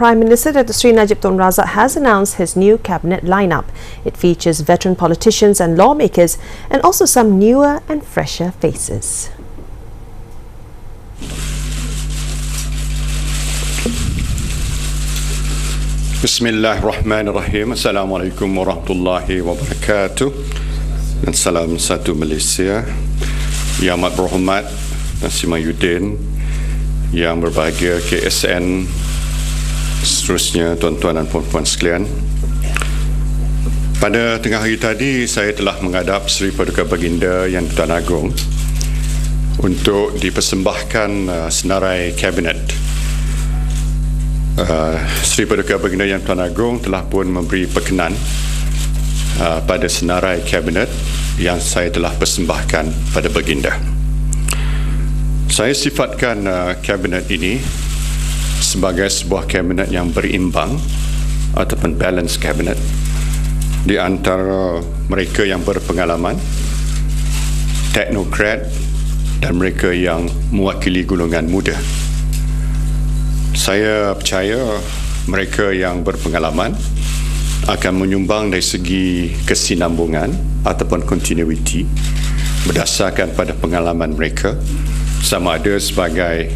Prime Minister Dr. Sri Najib Tun Razak has announced his new cabinet lineup. It features veteran politicians and lawmakers and also some newer and fresher faces. Bismillahirrahmanirrahim. Assalamualaikum warahmatullahi wabarakatuh. Dan salam satu Malaysia. Yang amat berhormat Nasir Mahyudin, yang berbahagia KSN, seterusnya tuan-tuan dan puan-puan sekalian. Pada tengah hari tadi saya telah menghadap Seri Paduka Baginda Yang Tuan Agong untuk dipersembahkan senarai kabinet. Seri Paduka Baginda Yang Tuan Agong telah pun memberi perkenan pada senarai kabinet yang saya telah persembahkan pada baginda. Saya sifatkan kabinet ini sebagai sebuah kabinet yang berimbang ataupun balance kabinet di antara mereka yang berpengalaman, teknokrat dan mereka yang mewakili golongan muda. Saya percaya mereka yang berpengalaman akan menyumbang dari segi kesinambungan ataupun continuity berdasarkan pada pengalaman mereka, sama ada sebagai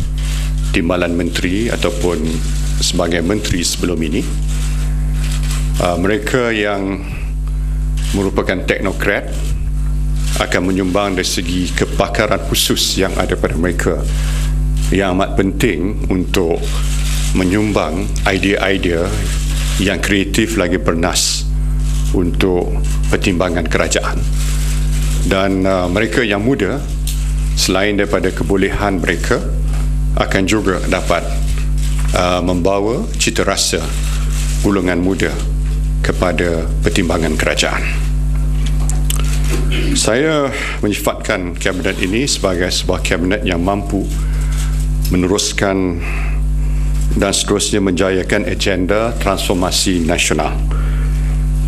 timbalan menteri ataupun sebagai menteri sebelum ini. Mereka yang merupakan teknokrat akan menyumbang dari segi kepakaran khusus yang ada pada mereka, yang amat penting untuk menyumbang idea-idea yang kreatif lagi bernas untuk pertimbangan kerajaan. Dan mereka yang muda, selain daripada kebolehan mereka, akan juga dapat membawa cita rasa golongan muda kepada pertimbangan kerajaan. Saya menyifatkan kabinet ini sebagai sebuah kabinet yang mampu meneruskan dan seterusnya menjayakan agenda transformasi nasional,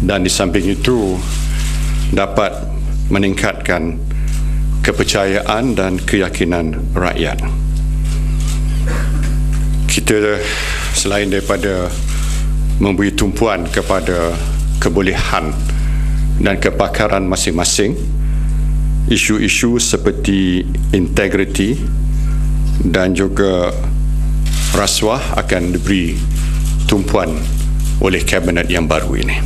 dan di samping itu dapat meningkatkan kepercayaan dan keyakinan rakyat. Kita selain daripada memberi tumpuan kepada kebolehan dan kepakaran masing-masing, isu-isu seperti integriti dan juga rasuah akan diberi tumpuan oleh kabinet yang baru ini.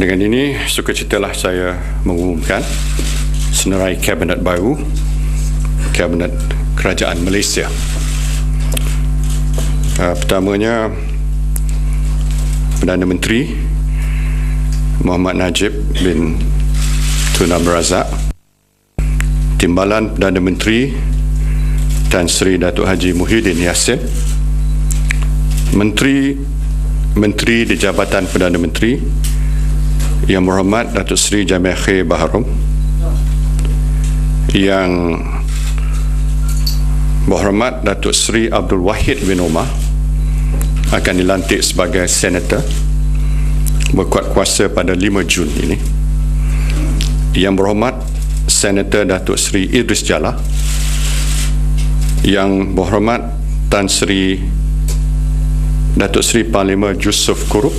Dengan ini, sukacitalah saya mengumumkan senarai kabinet baru, kabinet kerajaan Malaysia. Pertamanya, Perdana Menteri Muhammad Najib bin Tun Razak, Timbalan Perdana Menteri Tan Sri Datuk Haji Muhyiddin Yassin, Menteri di Jabatan Perdana Menteri Yang Berhormat Datuk Sri Jamil Khair Baharom, Yang Berhormat Datuk Sri Abdul Wahid bin Omar akan dilantik sebagai senator berkuat kuasa pada 5 Jun ini. Yang Berhormat Senator Datuk Sri Idris Jallah, Yang Berhormat Tan Sri Datuk Sri Panglima Yusuf Kurup,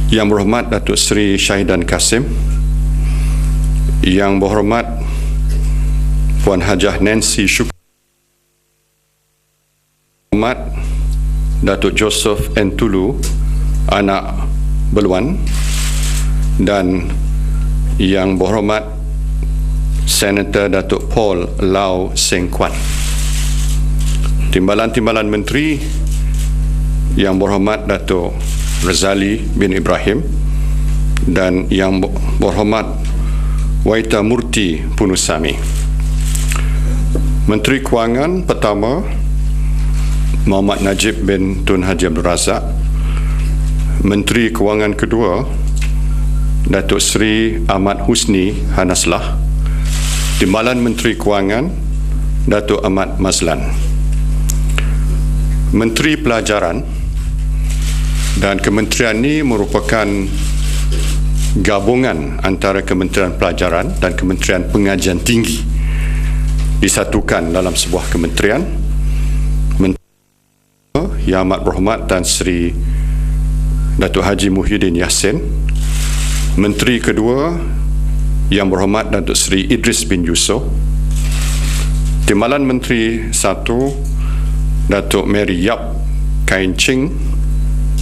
Yang Berhormat Datuk Sri Syahidan Kasim, Yang Berhormat Puan Hajah Nancy Syukri, Berhormat Datuk Joseph Entulu Anak Beluan, dan Yang Berhormat Senator Datuk Paul Lau Seng Kuan. Timbalan-timbalan menteri Yang Berhormat Datuk Razali bin Ibrahim dan Yang Berhormat Waita Murti Punusami. Menteri Kewangan pertama Muhammad Najib bin Tun Haji Abdul Razak. Menteri Kewangan kedua Datuk Seri Ahmad Husni Hanaslah. Timbalan Menteri Kewangan Datuk Ahmad Mazlan. Menteri Pelajaran, dan kementerian ini merupakan gabungan antara Kementerian Pelajaran dan Kementerian Pengajian Tinggi disatukan dalam sebuah kementerian. Yang Amat Berhormat Tan Sri Datuk Haji Muhyiddin Yassin. Menteri kedua Yang Berhormat Datuk Seri Idris bin Yusof. Timbalan Menteri 1 Datuk Mary Yap Kain Ching.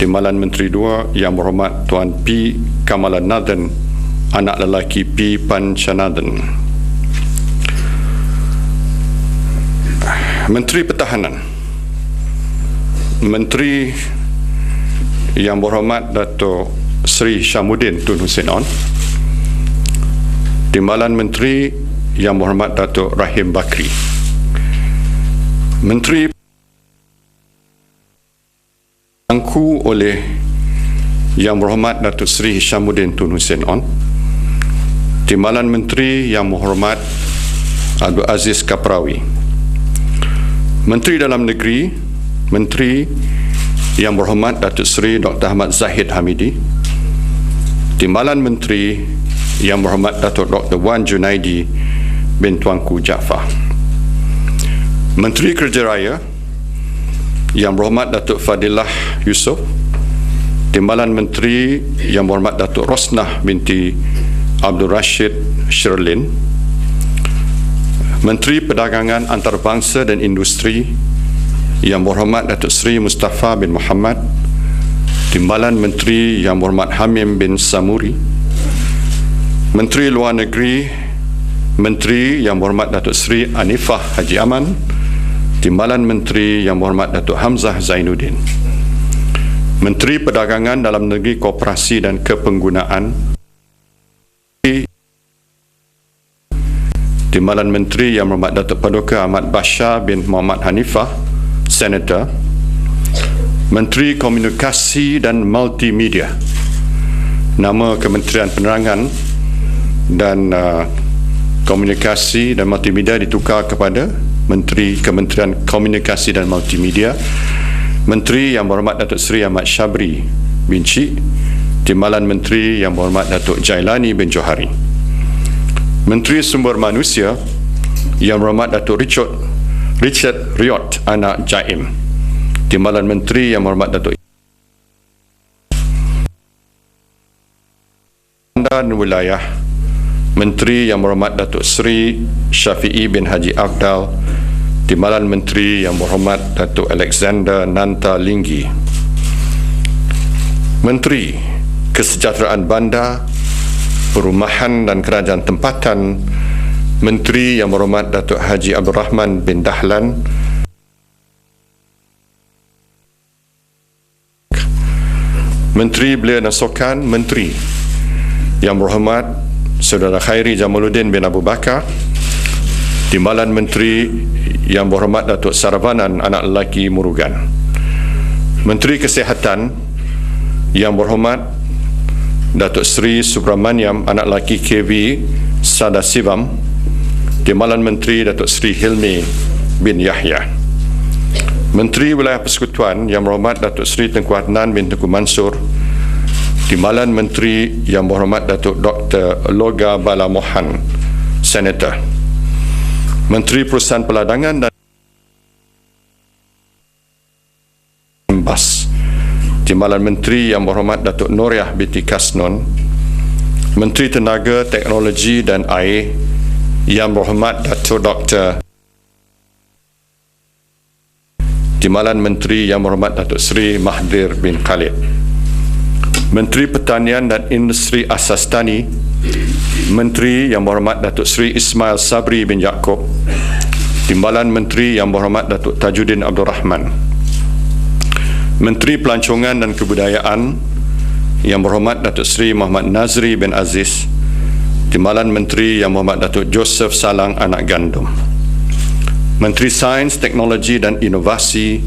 Timbalan Menteri 2 Yang Berhormat Tuan P. Kamalanathan, anak lelaki P. Panchanathan. Menteri Pertahanan. Menteri Yang Berhormat Datuk Seri Syamuddin Tun Hussein On. Timbalan Menteri Yang Berhormat Datuk Rahim Bakri. Menteri angku oleh Yang Berhormat Datuk Seri Syamuddin Tun Hussein On. Timbalan Menteri Yang Berhormat Abdul Aziz Kaprawi. Menteri Dalam Negeri, Menteri Yang Berhormat Datuk Seri Dr. Ahmad Zahid Hamidi. Timbalan Menteri Yang Berhormat Datuk Dr. Wan Junaidi bin Tuanku Jaafar. Menteri Kerja Raya Yang Berhormat Datuk Fadilah Yusof. Timbalan Menteri Yang Berhormat Datuk Rosnah binti Abdul Rashid Sherlin. Menteri Perdagangan Antarabangsa dan Industri Yang Berhormat Datuk Seri Mustafa bin Muhammad. Timbalan Menteri Yang Berhormat Hamim bin Samuri. Menteri Luar Negeri, Menteri Yang Berhormat Datuk Seri Anifah Haji Aman. Timbalan Menteri Yang Berhormat Datuk Hamzah Zainuddin. Menteri Perdagangan Dalam Negeri, Koperasi dan Kepenggunaan. Timbalan Menteri Yang Berhormat Datuk Paduka Ahmad Bashar bin Muhammad Hanifah, Senator. Menteri Komunikasi dan Multimedia. Nama Kementerian Penerangan dan Komunikasi dan Multimedia ditukar kepada Menteri Kementerian Komunikasi dan Multimedia. Menteri Yang Berhormat Datuk Seri Ahmad Syabri bin Cik. Timbalan Menteri Yang Berhormat Datuk Jailani bin Johari. Menteri Sumber Manusia Yang Berhormat Datuk Richard Riot anak Jaim. Timbalan Menteri Yang Berhormat Datuk dan Wilayah. Menteri Yang Berhormat Datuk Seri Syafi'i bin Haji Afdal. Timbalan Menteri Yang Berhormat Datuk Alexander Nanta Linggi. Menteri Kesejahteraan Bandar, Perumahan dan Kerajaan Tempatan. Menteri Yang Berhormat Datuk Haji Abdul Rahman bin Dahlan. Menteri Belia dan Sukan. Menteri Yang Berhormat Saudara Khairi Jamaluddin bin Abu Bakar. Timbalan Menteri Yang Berhormat Datuk Saravanan anak lelaki Murugan. Menteri Kesihatan Yang Berhormat Datuk Seri Subramaniam anak lelaki KV Sadasivam. Timbalan Menteri Datuk Seri Hilmi bin Yahya. Menteri Wilayah Persekutuan Yang Berhormat Datuk Seri Tengku Adnan bin Tengku Mansur. Timbalan Menteri Yang Berhormat Datuk Dr. Loga Bala Mohan, Senator. Menteri Perusahaan Peladangan dan Bas. Timbalan Menteri Yang Berhormat Datuk Noriah binti Kasnon. Menteri Tenaga, Teknologi dan Air Yang Berhormat Datuk Dr. Timbalan Menteri Yang Berhormat Datuk Seri Mahathir bin Khalid. Menteri Pertanian dan Industri Asas Tani. Menteri Yang Berhormat Datuk Seri Ismail Sabri bin Yaakob. Timbalan Menteri Yang Berhormat Datuk Tajuddin Abdul Rahman. Menteri Pelancongan dan Kebudayaan Yang Berhormat Datuk Seri Muhammad Nazri bin Aziz. Timbalan Menteri Yang Berhormat Datuk Joseph Salang anak Gandum. Menteri Sains, Teknologi dan Inovasi.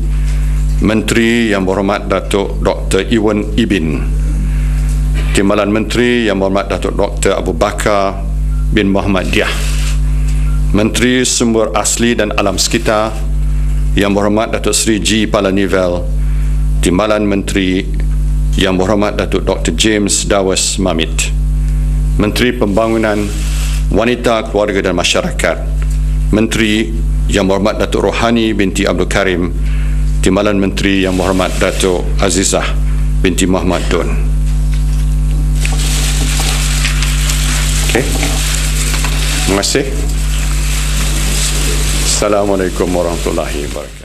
Menteri Yang Berhormat Datuk Dr. Iwan Ibin. Timbalan Menteri Yang Berhormat Datuk Dr. Abu Bakar bin Muhammad Diah. Menteri Sumber Asli dan Alam Sekitar Yang Berhormat Datuk Seri G. Palanivel. Timbalan Menteri Yang Berhormat Datuk Dr. James Dawes Mamit. Menteri Pembangunan Wanita, Keluarga dan Masyarakat. Menteri Yang Berhormat Datuk Rohani binti Abdul Karim. Timbalan Menteri Yang Berhormat Dato' Azizah binti Muhammad Tun. Okey. Terima kasih. Assalamualaikum warahmatullahi wabarakatuh.